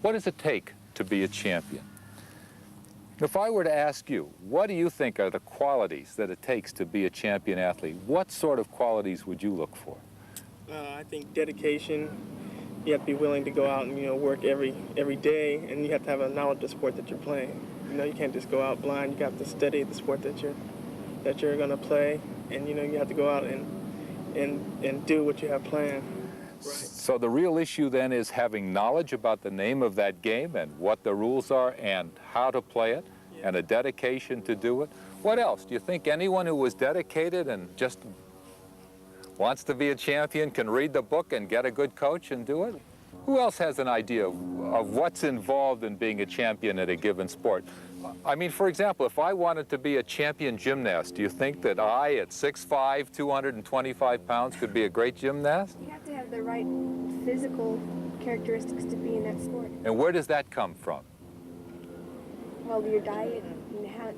What does it take to be a champion? If I were to ask you, what do you think are the qualities that it takes to be a champion athlete? What sort of qualities would you look for? I think dedication. You have to be willing to go out and work every day, and you have to have a knowledge of the sport that you're playing. You can't just go out blind. You have to study the sport that you're going to play, and you have to go out and do what you have planned. Right. So the real issue then is having knowledge about the name of that game and what the rules are and how to play it, yeah, and a dedication to do it. What else? Do you think anyone who was dedicated and just wants to be a champion can read the book and get a good coach and do it? Who else has an idea of what's involved in being a champion at a given sport? I mean, for example, if I wanted to be a champion gymnast, do you think that I, at 6'5", 225 pounds, could be a great gymnast? You have to have the right physical characteristics to be in that sport. And where does that come from? Well, your diet and how,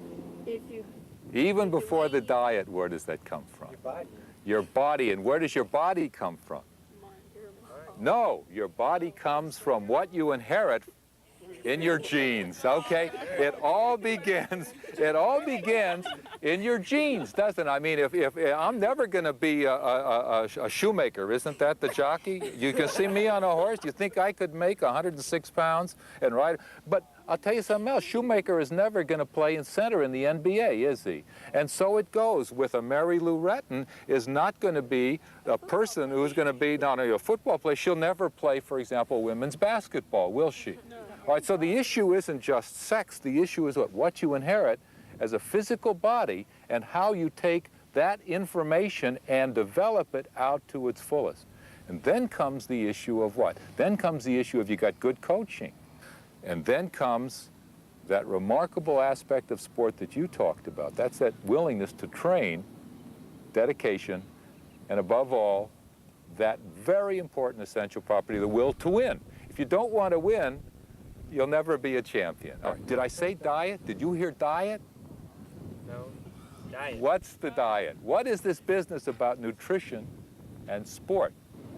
if you... Even before the diet, where does that come from? Your body. Your body. And where does your body come from? No, your body comes from what you inherit in your genes, okay? It all begins in your genes, doesn't it? I mean, if I'm never going to be a shoemaker, isn't that the jockey? You can see me on a horse. You think I could make 106 pounds and ride? But I'll tell you something else. Shoemaker is never going to play in center in the NBA, is he? And so it goes with a Mary Lou Retton is not going to be a person who's going to be not only a football player. She'll never play, for example, women's basketball, will she? All right, so the issue isn't just sex. The issue is what you inherit as a physical body and how you take that information and develop it out to its fullest. And then comes the issue of what? Then comes the issue of you got good coaching. And then comes that remarkable aspect of sport that you talked about. That's that willingness to train, dedication, and above all, that very important essential property, the will to win. If you don't want to win, you'll never be a champion. All right. Did I say diet? Did you hear diet? No. Diet. What's the diet? What is this business about nutrition and sport?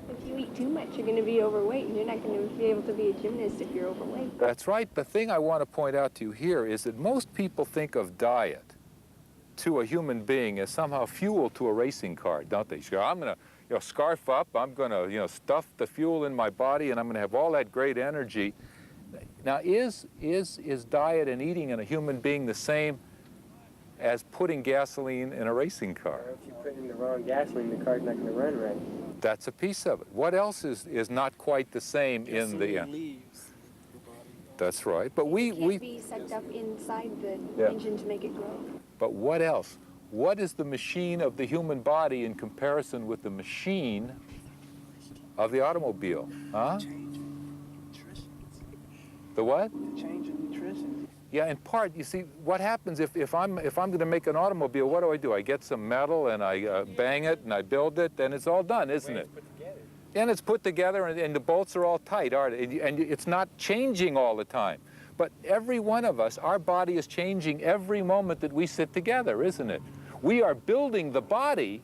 If you eat too much, you're going to be overweight, and you're not going to be able to be a gymnast if you're overweight. That's right. The thing I want to point out to you here is that most people think of diet to a human being as somehow fuel to a racing car, don't they? So I'm going to scarf up, I'm going to stuff the fuel in my body, and I'm going to have all that great energy. Now, is diet and eating in a human being the same as putting gasoline in a racing car? Well, if you put in the wrong gasoline, the car's not going to run right. That's a piece of it. What else is not quite the same in the end? Leaves your body. That's right. But it can't be sucked up inside the engine to make it grow. But what else? What is the machine of the human body in comparison with the machine of the automobile? Huh? The what? The change in nutrition. Yeah, in part, you see, what happens if I'm going to make an automobile, what do? I get some metal and I bang it and I build it, then it's all done, isn't it? And it's put together and the bolts are all tight, aren't they? And it's not changing all the time. But every one of us, our body is changing every moment that we sit together, isn't it? We are building the body,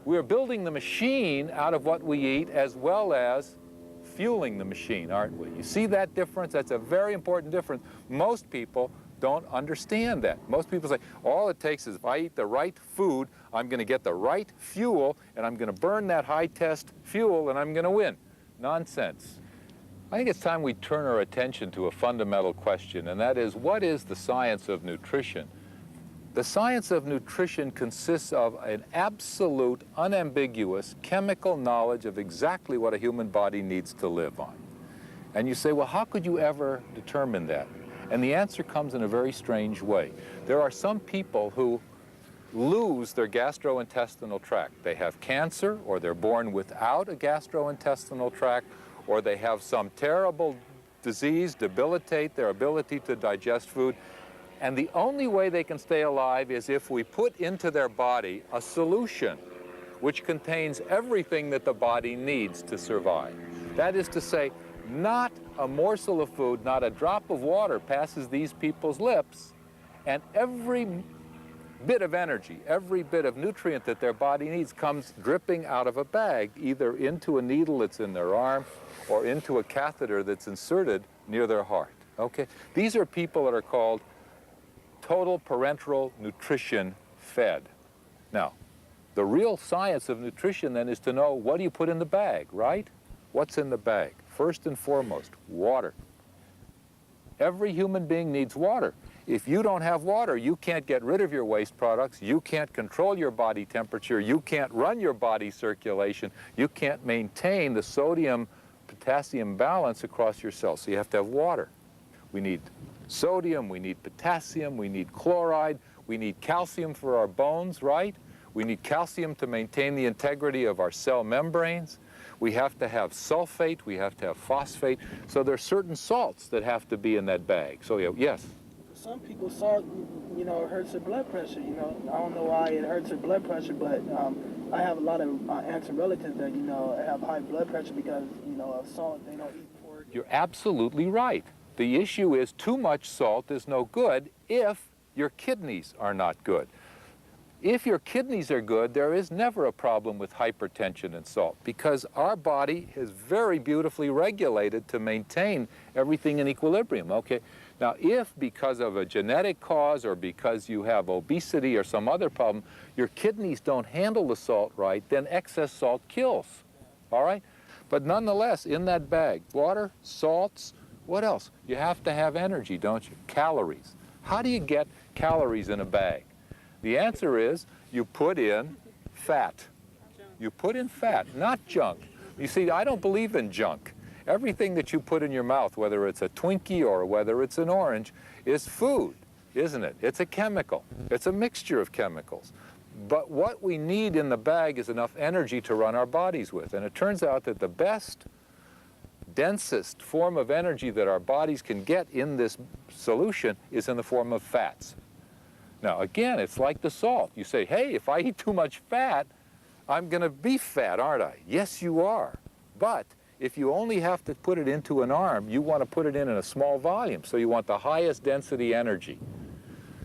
we are building the machine out of what we eat as well as fueling the machine, aren't we? You see that difference? That's a very important difference. Most people don't understand that. Most people say, all it takes is if I eat the right food, I'm going to get the right fuel, and I'm going to burn that high-test fuel, and I'm going to win. Nonsense. I think it's time we turn our attention to a fundamental question, and that is, what is the science of nutrition? The science of nutrition consists of an absolute, unambiguous chemical knowledge of exactly what a human body needs to live on. And you say, well, how could you ever determine that? And the answer comes in a very strange way. There are some people who lose their gastrointestinal tract. They have cancer, or they're born without a gastrointestinal tract, or they have some terrible disease debilitate their ability to digest food. And the only way they can stay alive is if we put into their body a solution which contains everything that the body needs to survive. That is to say, not a morsel of food, not a drop of water passes these people's lips, and every bit of energy, every bit of nutrient that their body needs comes dripping out of a bag, either into a needle that's in their arm or into a catheter that's inserted near their heart, okay? These are people that are called total parenteral nutrition fed. Now, the real science of nutrition then is to know, what do you put in the bag, right? What's in the bag? First and foremost, water. Every human being needs water. If you don't have water, you can't get rid of your waste products, you can't control your body temperature, you can't run your body circulation, you can't maintain the sodium-potassium balance across your cells. So you have to have water. We need sodium, we need potassium, we need chloride, we need calcium for our bones, right? We need calcium to maintain the integrity of our cell membranes. We have to have sulfate, we have to have phosphate. So there are certain salts that have to be in that bag. So yeah, yes? Some people, salt, you know, hurts their blood pressure, you know. I don't know why it hurts their blood pressure, but I have a lot of aunts and relatives that, you know, have high blood pressure because, you know, of salt. They don't eat pork. You're absolutely right. The issue is too much salt is no good if your kidneys are not good. If your kidneys are good, there is never a problem with hypertension and salt because our body is very beautifully regulated to maintain everything in equilibrium, okay? Now, if because of a genetic cause or because you have obesity or some other problem, your kidneys don't handle the salt right, then excess salt kills, all right? But nonetheless, in that bag, water, salts, what else? You have to have energy, don't you? Calories. How do you get calories in a bag? The answer is you put in fat. You put in fat, not junk. You see, I don't believe in junk. Everything that you put in your mouth, whether it's a Twinkie or whether it's an orange, is food, isn't it? It's a chemical. It's a mixture of chemicals. But what we need in the bag is enough energy to run our bodies with. And it turns out that the best, densest form of energy that our bodies can get in this solution is in the form of fats. Now, again, it's like the salt. You say, hey, if I eat too much fat, I'm going to be fat, aren't I? Yes, you are. But if you only have to put it into an arm, you want to put it in a small volume. So you want the highest density energy.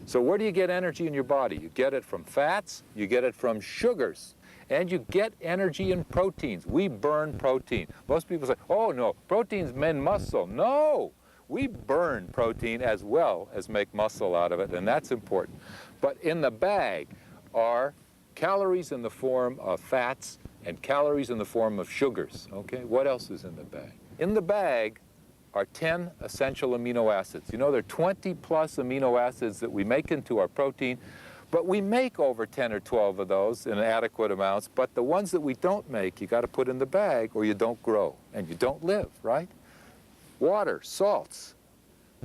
So where do you get energy in your body? You get it from fats, you get it from sugars, and you get energy in proteins. We burn protein. Most people say, oh, no, proteins mend muscle. No! We burn protein as well as make muscle out of it, and that's important. But in the bag are calories in the form of fats and calories in the form of sugars, okay? What else is in the bag? In the bag are 10 essential amino acids. You know, there are 20 plus amino acids that we make into our protein, but we make over 10 or 12 of those in adequate amounts, but the ones that we don't make, you got to put in the bag or you don't grow and you don't live, right? Water, salts,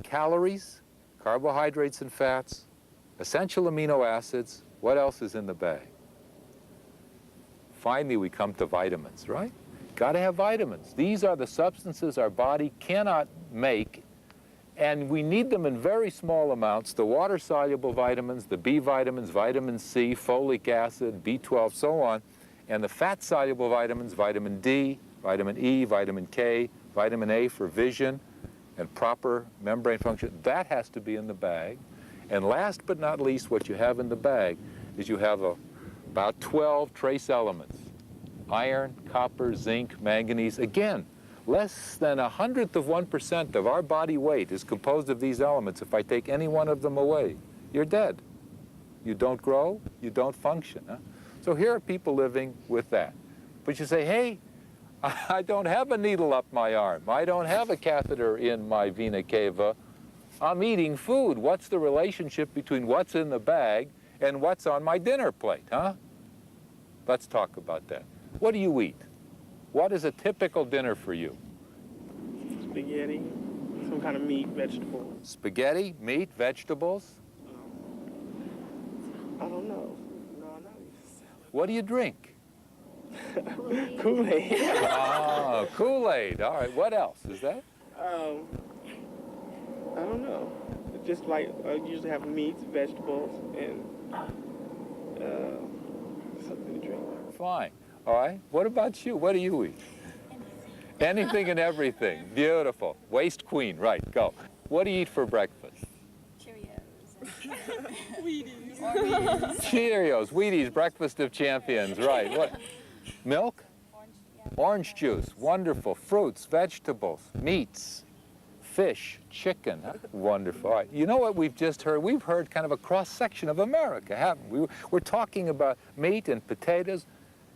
calories, carbohydrates and fats, essential amino acids. What else is in the bag? Finally, we come to vitamins, right? Got to have vitamins. These are the substances our body cannot make, and we need them in very small amounts. The water-soluble vitamins, the B vitamins, vitamin C, folic acid, B12, so on, and the fat-soluble vitamins, vitamin D, vitamin E, vitamin K, vitamin A for vision and proper membrane function. That has to be in the bag. And last but not least, what you have in the bag is you have about 12 trace elements. Iron, copper, zinc, manganese. Again, less than 1/100% of our body weight is composed of these elements. If I take any one of them away, you're dead. You don't grow, you don't function. Huh? So here are people living with that. But you say, hey, I don't have a needle up my arm. I don't have a catheter in my vena cava. I'm eating food. What's the relationship between what's in the bag and what's on my dinner plate, huh? Let's talk about that. What do you eat? What is a typical dinner for you? Spaghetti, some kind of meat, vegetables. Spaghetti, meat, vegetables? I don't know. No, not salad. What do you drink? Kool-Aid. Ah, Kool-Aid. All right. What else is that? I don't know. Just like I usually have meats, vegetables, and something to drink. Fine. All right. What about you? What do you eat? Anything and everything. Beautiful. Waste queen. Right. Go. What do you eat for breakfast? Cheerios Wheaties. Cheerios, Wheaties, breakfast of champions, right. What? Milk? Orange juice, wonderful. Fruits, vegetables, meats, fish, chicken, huh? Wonderful. All right. You know what we've just heard? We've heard kind of a cross-section of America, haven't we? We're talking about meat and potatoes,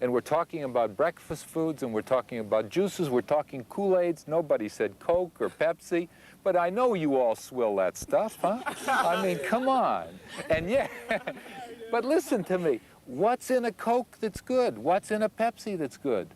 and we're talking about breakfast foods, and we're talking about juices, we're talking Kool-Aids. Nobody said Coke or Pepsi, but I know you all swill that stuff, huh? I mean, come on. And yeah, but listen to me. What's in a Coke that's good? What's in a Pepsi that's good?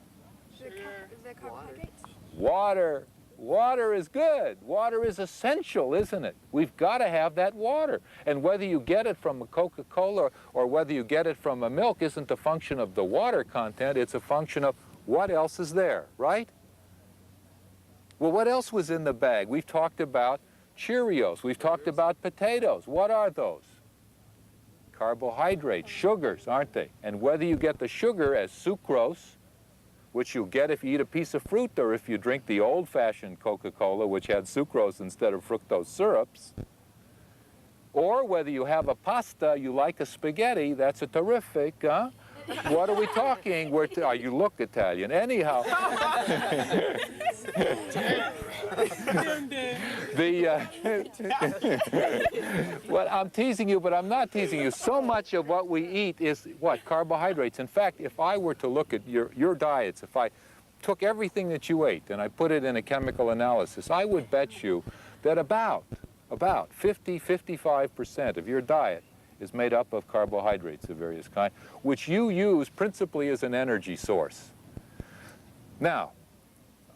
The carbohydrates. Water. Water is good. Water is essential, isn't it? We've got to have that water. And whether you get it from a Coca-Cola or whether you get it from a milk isn't a function of the water content, it's a function of what else is there, right? Well, what else was in the bag? We've talked about Cheerios. We've talked about potatoes. What are those? Carbohydrates, sugars, aren't they? And whether you get the sugar as sucrose, which you'll get if you eat a piece of fruit or if you drink the old-fashioned Coca-Cola, which had sucrose instead of fructose syrups, or whether you have a pasta, you like a spaghetti, that's a terrific, huh? What are we talking? You look Italian. Anyhow. Well, I'm teasing you, but I'm not teasing you. So much of what we eat is what? Carbohydrates. In fact, if I were to look at your diets, if I took everything that you ate and I put it in a chemical analysis, I would bet you that about 50–55% of your diet is made up of carbohydrates of various kinds, which you use principally as an energy source. Now,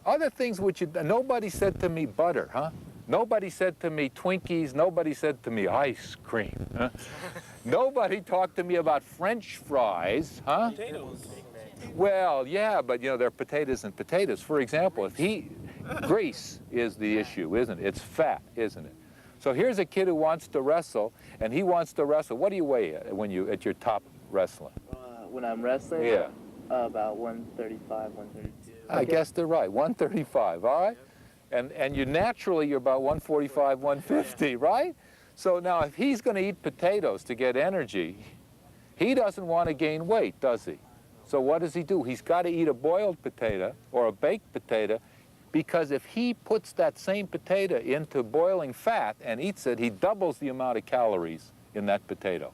other things which nobody said to me butter, huh? Nobody said to me Twinkies. Nobody said to me ice cream. Huh? Nobody talked to me about French fries, huh? Potatoes. Well, yeah, but you know, they're potatoes and potatoes. For example, grease is the issue, isn't it? It's fat, isn't it? So here's a kid who wants to wrestle, and he wants to wrestle. What do you weigh at your top wrestling? When I'm wrestling? Yeah. About 135, 132. I guess they're right, 135, all right? And you're about 145, 150, right? So now if he's going to eat potatoes to get energy, he doesn't want to gain weight, does he? So what does he do? He's got to eat a boiled potato or a baked potato, because if he puts that same potato into boiling fat and eats it, he doubles the amount of calories in that potato,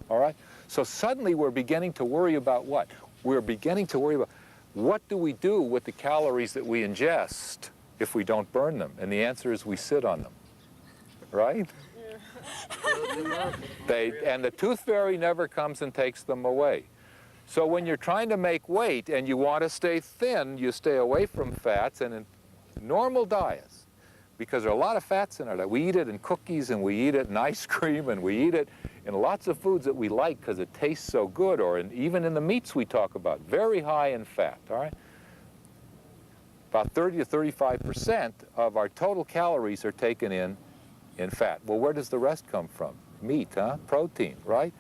all right? So suddenly we're beginning to worry about what? We're beginning to worry about what do we do with the calories that we ingest if we don't burn them? And the answer is we sit on them, right? And the tooth fairy never comes and takes them away. So when you're trying to make weight and you want to stay thin, you stay away from fats, and in normal diets, because there are a lot of fats in our diet. We eat it in cookies, and we eat it in ice cream, and we eat it in lots of foods that we like because it tastes so good, or even in the meats we talk about, very high in fat, all right? About 30 to 35% of our total calories are taken in fat. Well, where does the rest come from? Meat, huh? Protein, right?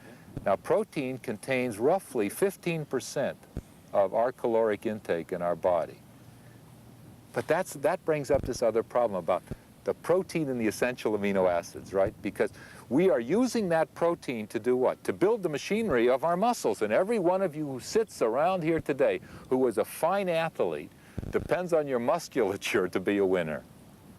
Now, protein contains roughly 15% of our caloric intake in our body. But that brings up this other problem about the protein and the essential amino acids, right? Because we are using that protein to do what? To build the machinery of our muscles. And every one of you who sits around here today who is a fine athlete depends on your musculature to be a winner.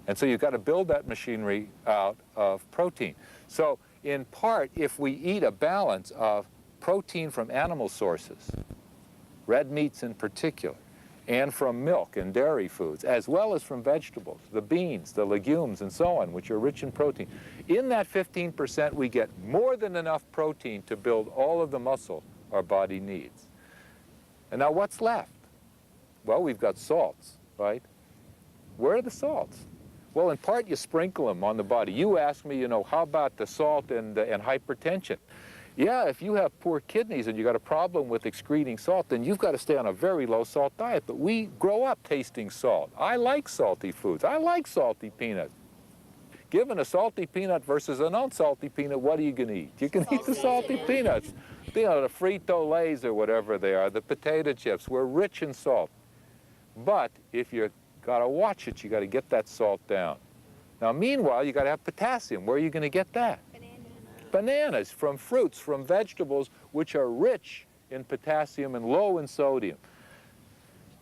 And so you've got to build that machinery out of protein. So in part, if we eat a balance of protein from animal sources, red meats in particular, and from milk and dairy foods, as well as from vegetables, the beans, the legumes, and so on, which are rich in protein. In that 15%, we get more than enough protein to build all of the muscle our body needs. And now what's left? Well, we've got salts, right? Where are the salts? Well, in part, you sprinkle them on the body. You ask me, how about the salt and hypertension? Yeah, if you have poor kidneys and you got a problem with excreting salt, then you've got to stay on a very low salt diet. But we grow up tasting salt. I like salty foods. I like salty peanuts. Given a salty peanut versus an unsalty peanut, what are you going to eat? You can eat the salty peanuts. The Frito-Lays or whatever they are, the potato chips. We're rich in salt. But if you got to watch it, you got to get that salt down. Now, meanwhile, you got to have potassium. Where are you going to get that? bananas, from fruits, from vegetables, which are rich in potassium and low in sodium.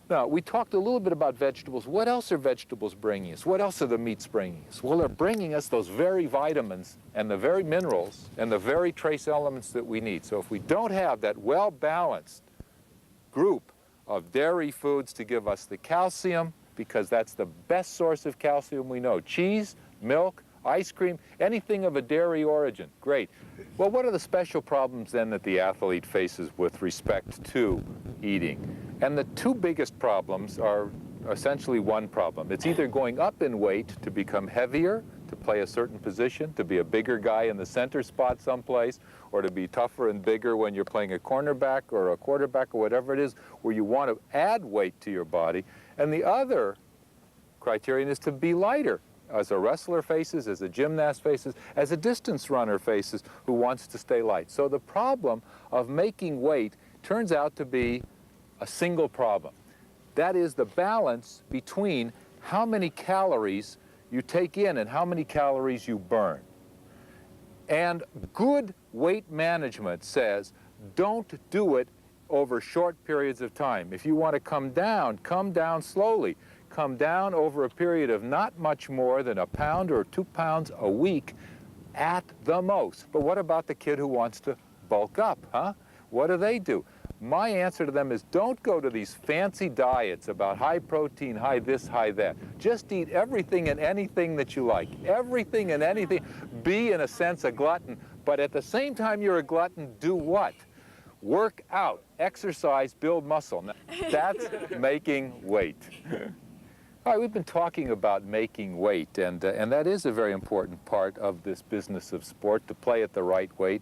Now, we talked a little bit about vegetables. What else are vegetables bringing us? What else are the meats bringing us? Well, they're bringing us those very vitamins and the very minerals and the very trace elements that we need. So if we don't have that well-balanced group of dairy foods to give us the calcium, because that's the best source of calcium we know, cheese, milk, ice cream, anything of a dairy origin, great. Well, what are the special problems then that the athlete faces with respect to eating? And the two biggest problems are essentially one problem. It's either going up in weight to become heavier, to play a certain position, to be a bigger guy in the center spot someplace, or to be tougher and bigger when you're playing a cornerback or a quarterback or whatever it is, where you want to add weight to your body. And the other criterion is to be lighter, as a wrestler faces, as a gymnast faces, as a distance runner faces, who wants to stay light. So the problem of making weight turns out to be a single problem. That is the balance between how many calories you take in and how many calories you burn. And good weight management says, don't do it over short periods of time. If you want to come down slowly. Come down over a period of not much more than a pound or 2 pounds a week at the most. But what about the kid who wants to bulk up, huh? What do? My answer to them is, don't go to these fancy diets about high protein, high this, high that. Just eat everything and anything that you like. Everything and anything. Be, in a sense, a glutton. But at the same time you're a glutton, do what? Work out, exercise, build muscle. Now, that's making weight. All right, we've been talking about making weight, and that is a very important part of this business of sport, to play at the right weight.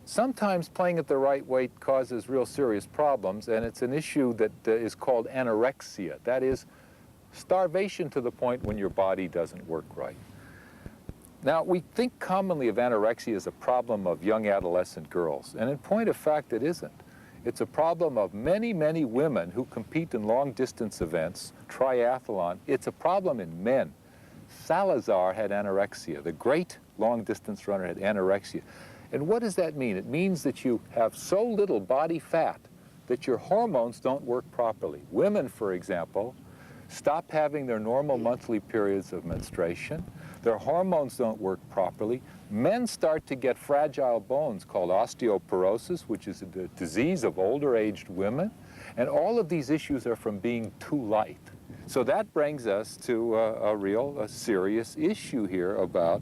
Sometimes playing at the right weight causes real serious problems, and it's an issue that is called anorexia. That is starvation to the point when your body doesn't work right. Now, we think commonly of anorexia as a problem of young adolescent girls, and in point of fact, it isn't. It's a problem of many, many women who compete in long-distance events, triathlon. It's a problem in men. Salazar had anorexia. The great long-distance runner had anorexia. And what does that mean? It means that you have so little body fat that your hormones don't work properly. Women, for example, stop having their normal monthly periods of menstruation. Their hormones don't work properly. Men start to get fragile bones called osteoporosis, which is a disease of older-aged women. And all of these issues are from being too light. So that brings us to a serious issue here about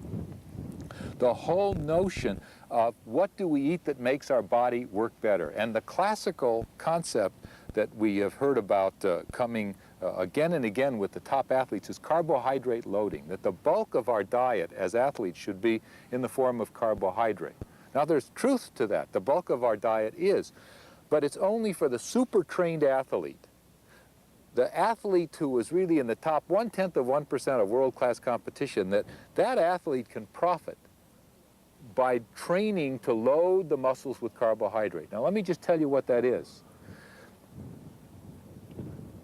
the whole notion of what do we eat that makes our body work better. And the classical concept that we have heard about coming again and again with the top athletes is carbohydrate loading, that the bulk of our diet as athletes should be in the form of carbohydrate. Now, there's truth to that. The bulk of our diet is, but it's only for the super trained athlete. The athlete who is really in the top 0.1% of world-class competition, that athlete can profit by training to load the muscles with carbohydrate. Now, let me just tell you what that is.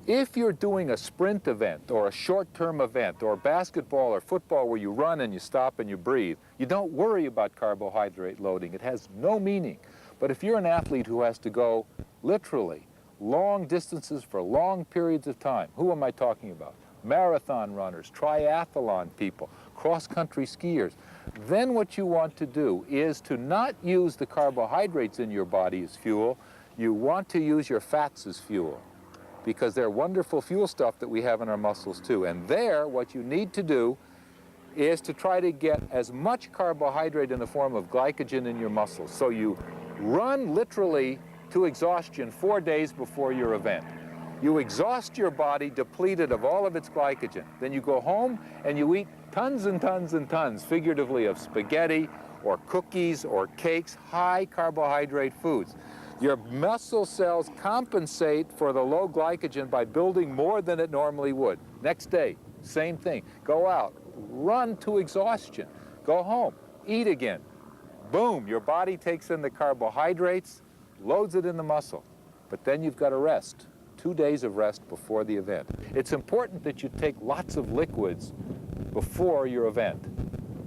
If you're doing a sprint event or a short-term event or basketball or football where you run and you stop and you breathe, you don't worry about carbohydrate loading. It has no meaning. But if you're an athlete who has to go literally long distances for long periods of time, who am I talking about? Marathon runners, triathlon people, cross-country skiers. Then what you want to do is to not use the carbohydrates in your body as fuel. You want to use your fats as fuel, because they're wonderful fuel stuff that we have in our muscles too. And there, what you need to do is to try to get as much carbohydrate in the form of glycogen in your muscles. So you run literally to exhaustion 4 days before your event. You exhaust your body, depleted of all of its glycogen. Then you go home and you eat tons and tons and tons, figuratively, of spaghetti or cookies or cakes, high carbohydrate foods. Your muscle cells compensate for the low glycogen by building more than it normally would. Next day, same thing. Go out, run to exhaustion. Go home, eat again. Boom, your body takes in the carbohydrates, loads it in the muscle. But then you've got to rest. 2 days of rest before the event. It's important that you take lots of liquids before your event.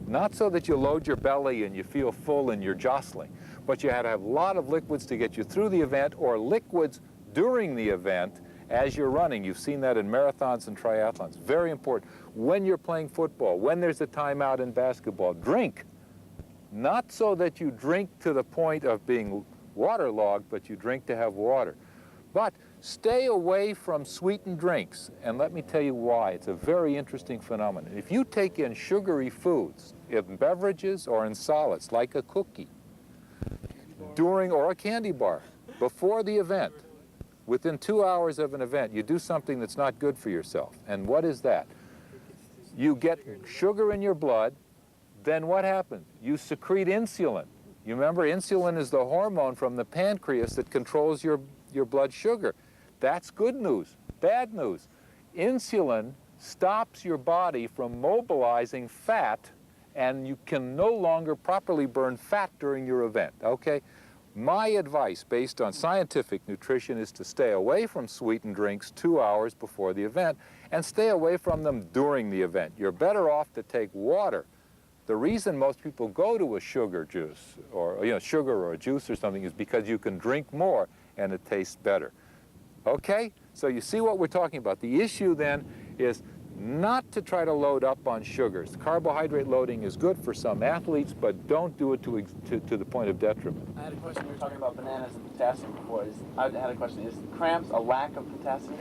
Not so that you load your belly and you feel full and you're jostling, but you had to have a lot of liquids to get you through the event, or liquids during the event as you're running. You've seen that in marathons and triathlons. Very important. When you're playing football, when there's a timeout in basketball, drink. Not so that you drink to the point of being waterlogged, but you drink to have water. But stay away from sweetened drinks, and let me tell you why. It's a very interesting phenomenon. If you take in sugary foods, in beverages or in solids, like a cookie, during, or a candy bar, before the event, within 2 hours of an event, you do something that's not good for yourself. And what is that? You get sugar in your blood, then what happens? You secrete insulin. You remember, insulin is the hormone from the pancreas that controls your blood sugar. That's good news. Bad news. Insulin stops your body from mobilizing fat, and you can no longer properly burn fat during your event, okay? My advice, based on scientific nutrition, is to stay away from sweetened drinks 2 hours before the event, and stay away from them during the event. You're better off to take water. The reason most people go to a sugar juice, or sugar or a juice or something, is because you can drink more and it tastes better. Okay? So you see what we're talking about. The issue then is not to try to load up on sugars. Carbohydrate loading is good for some athletes, but don't do it to the point of detriment. I had a question. We were talking about bananas and potassium before. I had a question. Is cramps a lack of potassium?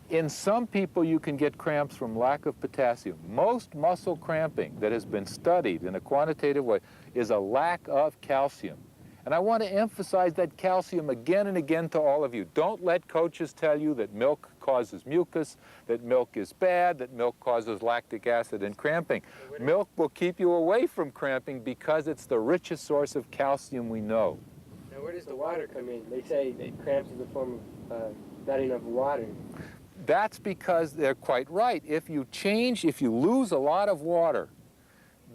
In some people, you can get cramps from lack of potassium. Most muscle cramping that has been studied in a quantitative way is a lack of calcium. And I want to emphasize that calcium again and again to all of you. Don't let coaches tell you that milk causes mucus, that milk is bad, that milk causes lactic acid and cramping. Milk will keep you away from cramping because it's the richest source of calcium we know. Now, where does the water come in? They say that cramps is a form of not enough water. That's because they're quite right. If you lose a lot of water,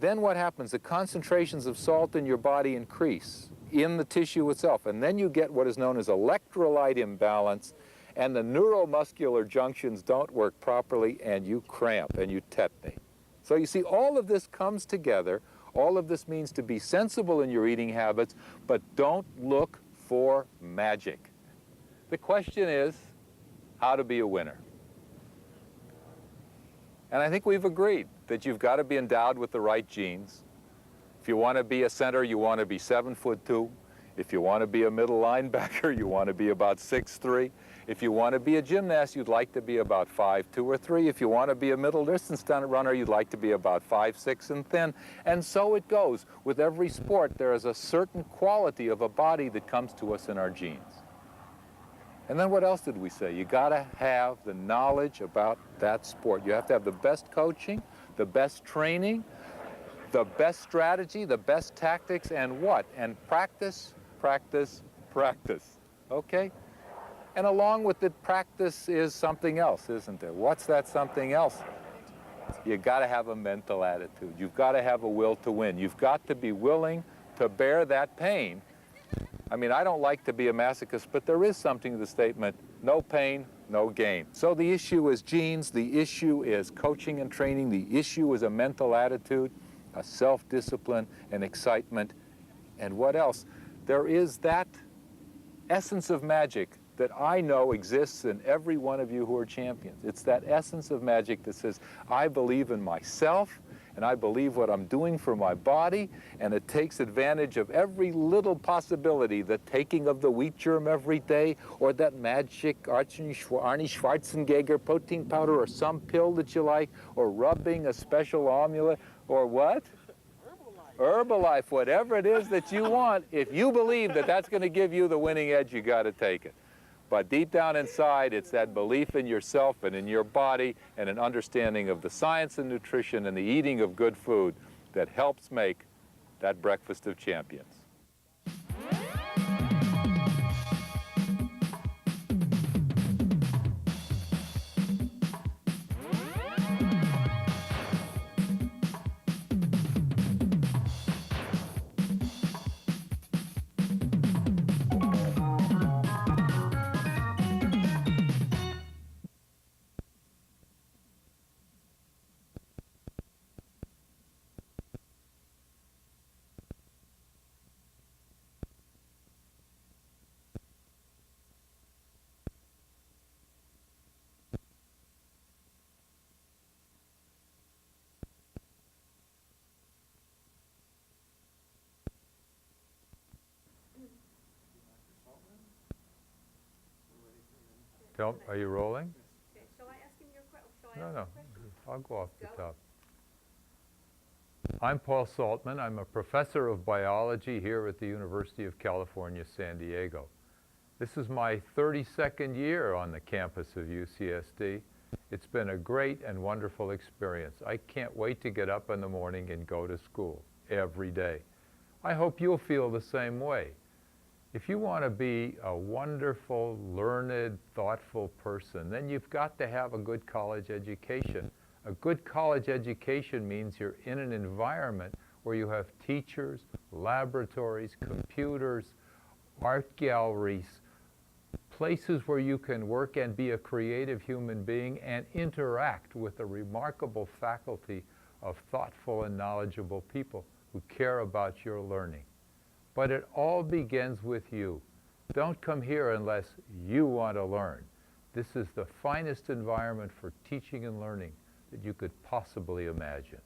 then what happens? The concentrations of salt in your body increase in the tissue itself, and then you get what is known as electrolyte imbalance, and the neuromuscular junctions don't work properly, and you cramp and you tetany. So you see, all of this comes together. All of this means to be sensible in your eating habits, but don't look for magic. The question is how to be a winner. And I think we've agreed that you've got to be endowed with the right genes. If you want to be a center, you want to be 7'2". If you want to be a middle linebacker, you want to be about 6'3". If you want to be a gymnast, you'd like to be about 5'2" or 3". If you want to be a middle distance runner, you'd like to be about 5'6" and thin. And so it goes. With every sport, there is a certain quality of a body that comes to us in our genes. And then what else did we say? You got to have the knowledge about that sport. You have to have the best coaching, the best training, the best strategy, the best tactics, and what? And practice, practice, practice. Okay? And along with it, practice is something else, isn't there? What's that something else? You got to have a mental attitude. You've got to have a will to win. You've got to be willing to bear that pain. I mean, I don't like to be a masochist, but there is something to the statement, no pain, no gain. So the issue is genes, the issue is coaching and training, the issue is a mental attitude, a self-discipline, an excitement, and what else? There is that essence of magic that I know exists in every one of you who are champions. It's that essence of magic that says, I believe in myself, and I believe what I'm doing for my body, and it takes advantage of every little possibility, the taking of the wheat germ every day, or that magic Arnie Schwarzenegger protein powder, or some pill that you like, or rubbing a special amulet, or what? Herbalife, whatever it is that you want. If you believe that that's going to give you the winning edge, you got to take it. But deep down inside, it's that belief in yourself and in your body and an understanding of the science of nutrition and the eating of good food that helps make that breakfast of champions. Are you rolling? Okay, shall I ask him your question? No. I'll go off the top. I'm Paul Saltman. I'm a professor of biology here at the University of California, San Diego. This is my 32nd year on the campus of UCSD. It's been a great and wonderful experience. I can't wait to get up in the morning and go to school every day. I hope you'll feel the same way. If you want to be a wonderful, learned, thoughtful person, then you've got to have a good college education. A good college education means you're in an environment where you have teachers, laboratories, computers, art galleries, places where you can work and be a creative human being and interact with a remarkable faculty of thoughtful and knowledgeable people who care about your learning. But it all begins with you. Don't come here unless you want to learn. This is the finest environment for teaching and learning that you could possibly imagine.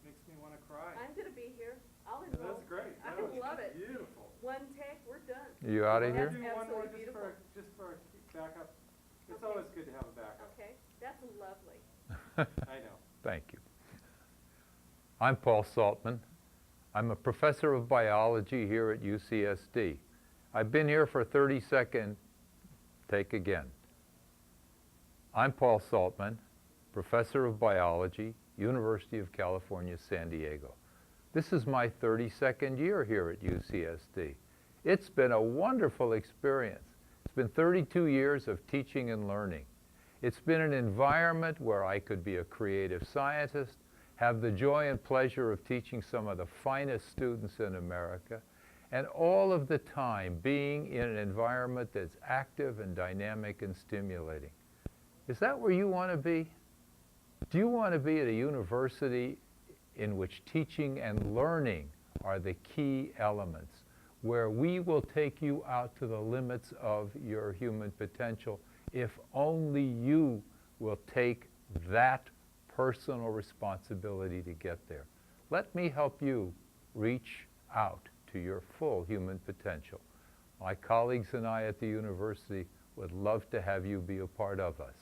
Makes me want to cry. I'm going to be here. I'll enroll. That's great. I That was love it. beautiful. One take, we're done. Are you out of That's here? Do one more absolutely just for backup. It's Okay. always good to have a backup. Okay, that's lovely. I know. Thank you. I'm Paul Saltman. I'm a professor of biology here at UCSD. I've been here for 32nd. Take again. I'm Paul Saltman, professor of biology, University of California, San Diego. This is my 32nd year here at UCSD. It's been a wonderful experience. It's been 32 years of teaching and learning. It's been an environment where I could be a creative scientist, have the joy and pleasure of teaching some of the finest students in America, and all of the time being in an environment that's active and dynamic and stimulating. Is that where you want to be? Do you want to be at a university in which teaching and learning are the key elements, where we will take you out to the limits of your human potential if only you will take that personal responsibility to get there? Let me help you reach out to your full human potential. My colleagues and I at the university would love to have you be a part of us.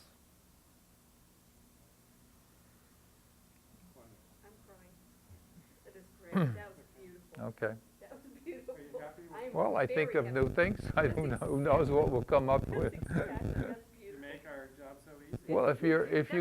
I'm crying. That is great. That was beautiful. Okay. That was beautiful. Are you happy with I am Well, I think very of happy. new things. Who knows what we'll come up with. That's beautiful. You make our job so easy. Well, if you